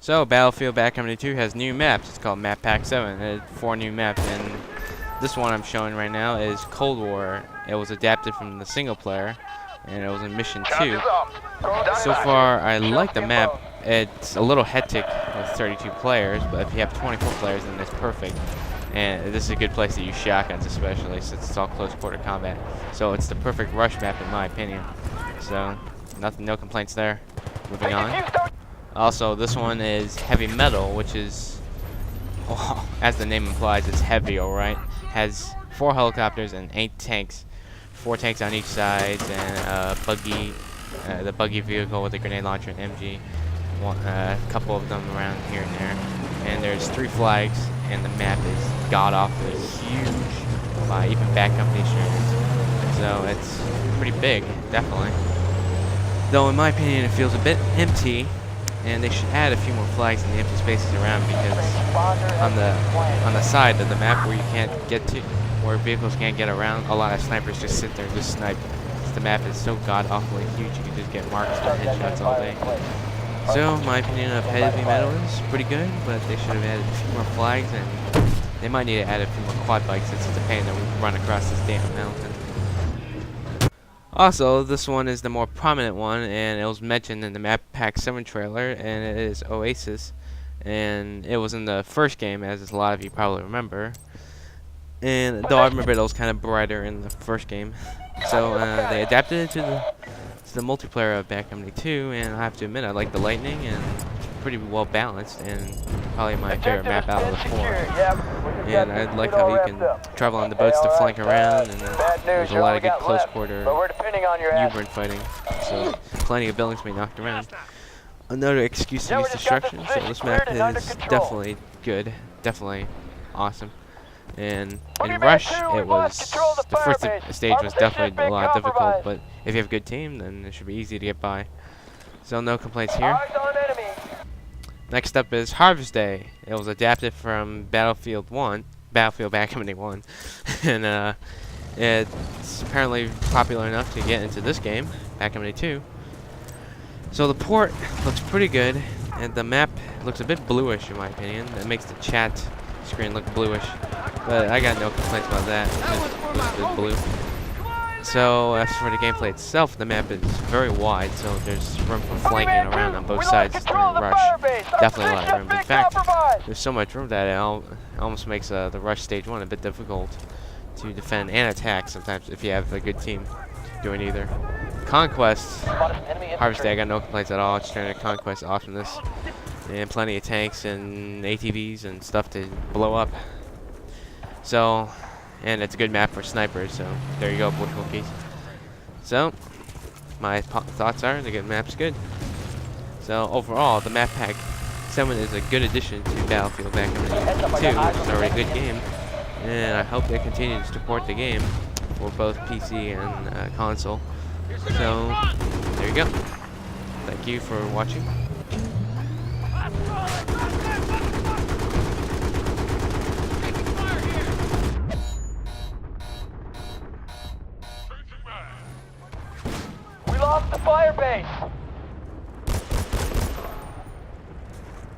So, Battlefield Backcountry 2 has new maps. It's called Map Pack 7. It has 4 new maps, and this one I'm showing right now is Cold War. It was adapted from the single player, and it was in Mission 2. So far, I like the map. It's a little hectic with 32 players, but if you have 24 players, then it's perfect. And this is a good place to use shotguns, especially since it's all close quarter combat. So it's the perfect rush map, in my opinion. So, no complaints there. Moving on. Also, this one is heavy metal, which is, well, as the name implies, it's heavy, alright? Has 4 helicopters and 8 tanks. 4 tanks on each side, and buggy, the buggy vehicle with a grenade launcher and MG. A couple of them around here and there. And there's 3 flags, and the map is god-awful. It's huge by even Backcountry standards. So it's pretty big, definitely. Though, in my opinion, it feels a bit empty. And they should add a few more flags in the empty spaces around, because on the side of the map where you can't get to, where vehicles can't get around, a lot of snipers just sit there and just snipe. The map is so god-awfully huge, you can just get marks and headshots all day. So, my opinion of heavy metal is pretty good, but they should have added a few more flags, and they might need to add a few more quad bikes since it's a pain to run across this damn mountain. Also, this one is the more prominent one, and it was mentioned in the Map Pack 7 trailer, and it is Oasis. And it was in the first game, as a lot of you probably remember. And though I remember it was kind of brighter in the first game. So they adapted it to the multiplayer of Backcountry 2, and I have to admit I like the lightning, and it's pretty well balanced, and probably my favorite map out of the 4. And I like how you can travel on the boats to flank around, and there's a lot of good close quarter U-burn fighting, so plenty of buildings to be knocked around. Another excuse to use destruction, so this map is definitely good, definitely awesome. And in Rush, it was, the first stage was definitely a lot difficult, but if you have a good team, then it should be easy to get by. So no complaints here. Next up is Harvest Day. It was adapted from Battlefield Backcountry 1, and it's apparently popular enough to get into this game, Backcountry 2. So the port looks pretty good, and the map looks a bit bluish in my opinion. That makes the chat screen look bluish, but I got no complaints about that. It looks a bit blue. So as for the gameplay itself, the map is very wide, so there's room for flanking around on both sides during Rush. Definitely a lot of room. In fact, there's so much room that it almost makes the Rush Stage 1 a bit difficult to defend and attack sometimes if you have a good team doing either. Conquest, Harvest Day, I got no complaints at all. It's standard Conquest awesomeness. And plenty of tanks and ATVs and stuff to blow up. So, and it's a good map for snipers, so there you go, political keys. So, my thoughts are the good map's good. So, overall, the Map Pack 7 is a good addition to Battlefield Backcountry 2, which is already a good game. And I hope they continue to support the game for both PC and console. So, there you go. Thank you for watching.